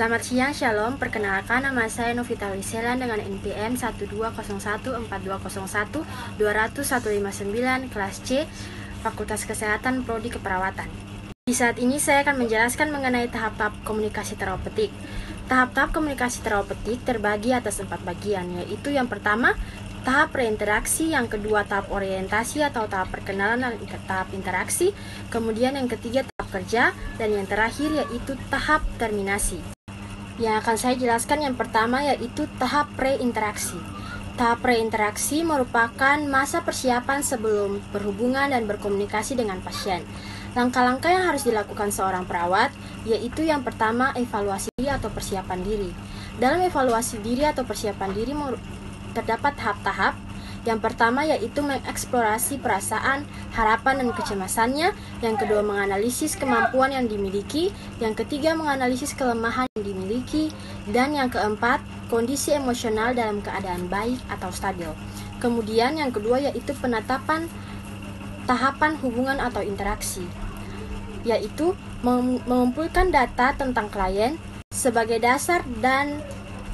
Selamat siang, Shalom. Perkenalkan, nama saya Novita Liselan dengan NPM 1201414120159 kelas C, Fakultas Kesehatan Prodi Keperawatan. Di saat ini saya akan menjelaskan mengenai tahap-tahap komunikasi terapeutik. Tahap-tahap komunikasi terapeutik terbagi atas 4 bagian, yaitu yang pertama, tahap reinteraksi, yang kedua tahap orientasi atau tahap perkenalan dan tahap interaksi, kemudian yang ketiga tahap kerja, dan yang terakhir yaitu tahap terminasi. Yang akan saya jelaskan yang pertama yaitu tahap preinteraksi. Tahap preinteraksi merupakan masa persiapan sebelum berhubungan dan berkomunikasi dengan pasien. Langkah-langkah yang harus dilakukan seorang perawat yaitu yang pertama evaluasi diri atau persiapan diri. Dalam evaluasi diri atau persiapan diri terdapat tahap-tahap. Yang pertama yaitu mengeksplorasi perasaan, harapan, dan kecemasannya. Yang kedua menganalisis kemampuan yang dimiliki. Yang ketiga menganalisis kelemahan yang dimiliki. Dan yang keempat kondisi emosional dalam keadaan baik atau stabil. Kemudian yang kedua yaitu penetapan tahapan hubungan atau interaksi, yaitu mengumpulkan data tentang klien sebagai dasar dan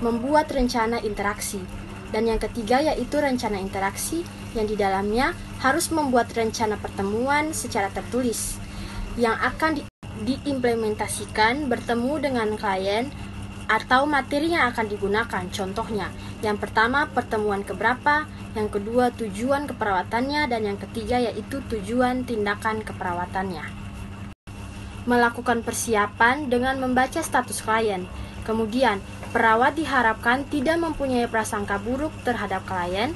membuat rencana interaksi. Dan yang ketiga yaitu rencana interaksi yang di dalamnya harus membuat rencana pertemuan secara tertulis yang akan diimplementasikan bertemu dengan klien atau materi yang akan digunakan. Contohnya, yang pertama pertemuan keberapa, yang kedua tujuan keperawatannya, dan yang ketiga yaitu tujuan tindakan keperawatannya. Melakukan persiapan dengan membaca status klien. Kemudian, perawat diharapkan tidak mempunyai prasangka buruk terhadap klien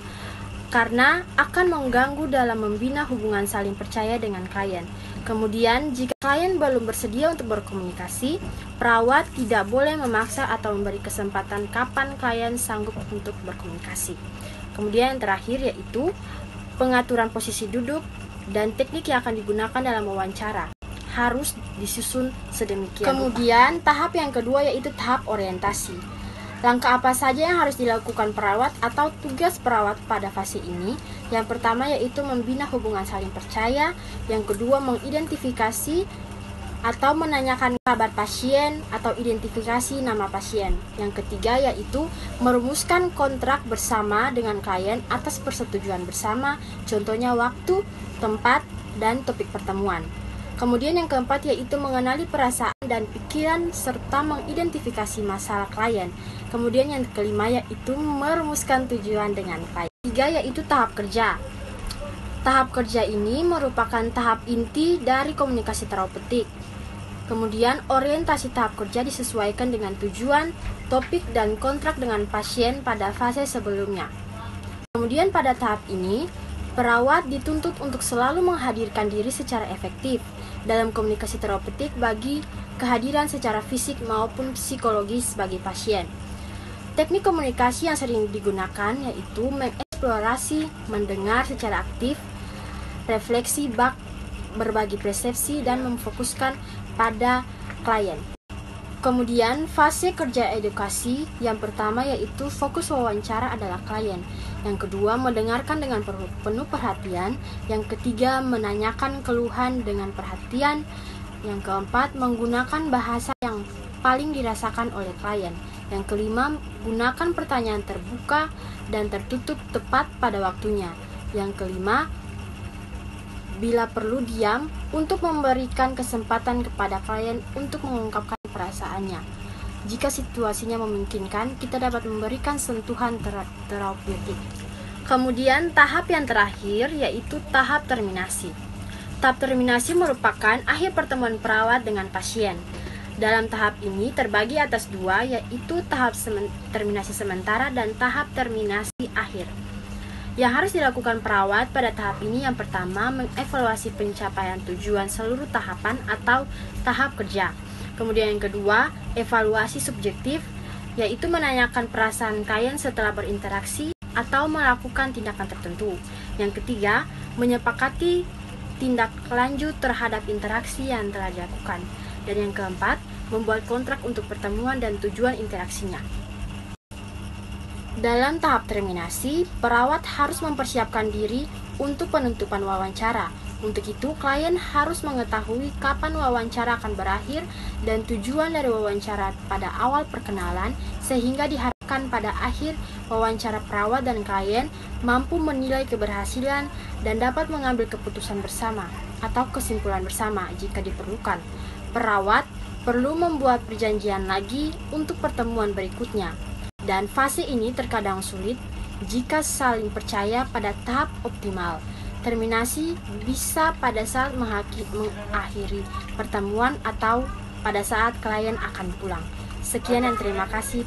karena akan mengganggu dalam membina hubungan saling percaya dengan klien. Kemudian, jika klien belum bersedia untuk berkomunikasi, perawat tidak boleh memaksa atau memberi kesempatan kapan klien sanggup untuk berkomunikasi. Kemudian yang terakhir yaitu pengaturan posisi duduk dan teknik yang akan digunakan dalam wawancara harus disusun sedemikian. Kemudian tahap yang kedua yaitu tahap orientasi. Langkah apa saja yang harus dilakukan perawat atau tugas perawat pada fase ini? Yang pertama yaitu membina hubungan saling percaya. Yang kedua mengidentifikasi atau menanyakan kabar pasien atau identifikasi nama pasien. Yang ketiga yaitu merumuskan kontrak bersama dengan klien atas persetujuan bersama, contohnya waktu, tempat, dan topik pertemuan. Kemudian yang keempat yaitu mengenali perasaan dan pikiran serta mengidentifikasi masalah klien. Kemudian yang kelima yaitu merumuskan tujuan dengan klien. Tiga yaitu tahap kerja. Tahap kerja ini merupakan tahap inti dari komunikasi terapeutik. Kemudian orientasi tahap kerja disesuaikan dengan tujuan, topik, dan kontrak dengan pasien pada fase sebelumnya. Kemudian pada tahap ini, perawat dituntut untuk selalu menghadirkan diri secara efektif dalam komunikasi terapeutik bagi kehadiran secara fisik maupun psikologis bagi pasien. Teknik komunikasi yang sering digunakan yaitu mengeksplorasi, mendengar secara aktif, refleksi bak, berbagi persepsi, dan memfokuskan pada klien. Kemudian fase kerja edukasi yang pertama yaitu fokus wawancara adalah klien. Yang kedua mendengarkan dengan penuh perhatian. Yang ketiga menanyakan keluhan dengan perhatian. Yang keempat menggunakan bahasa yang paling dirasakan oleh klien. Yang kelima gunakan pertanyaan terbuka dan tertutup tepat pada waktunya. Yang kelima bila perlu diam untuk memberikan kesempatan kepada klien untuk mengungkapkan perasaannya. Jika situasinya memungkinkan, kita dapat memberikan sentuhan terapeutik. Kemudian tahap yang terakhir yaitu tahap terminasi. Tahap terminasi merupakan akhir pertemuan perawat dengan pasien. Dalam tahap ini terbagi atas dua, yaitu tahap terminasi sementara dan tahap terminasi akhir. Yang harus dilakukan perawat pada tahap ini yang pertama mengevaluasi pencapaian tujuan seluruh tahapan atau tahap kerja. Kemudian yang kedua, evaluasi subjektif, yaitu menanyakan perasaan klien setelah berinteraksi atau melakukan tindakan tertentu. Yang ketiga, menyepakati tindak lanjut terhadap interaksi yang telah dilakukan. Dan yang keempat, membuat kontrak untuk pertemuan dan tujuan interaksinya. Dalam tahap terminasi, perawat harus mempersiapkan diri untuk penutupan wawancara, Untuk itu, klien harus mengetahui kapan wawancara akan berakhir dan tujuan dari wawancara pada awal perkenalan, sehingga diharapkan pada akhir wawancara perawat dan klien mampu menilai keberhasilan dan dapat mengambil keputusan bersama atau kesimpulan bersama jika diperlukan. Perawat perlu membuat perjanjian lagi untuk pertemuan berikutnya, dan fase ini terkadang sulit jika saling percaya pada tahap optimal. Terminasi bisa pada saat mengakhiri pertemuan atau pada saat klien akan pulang. Sekian dan terima kasih.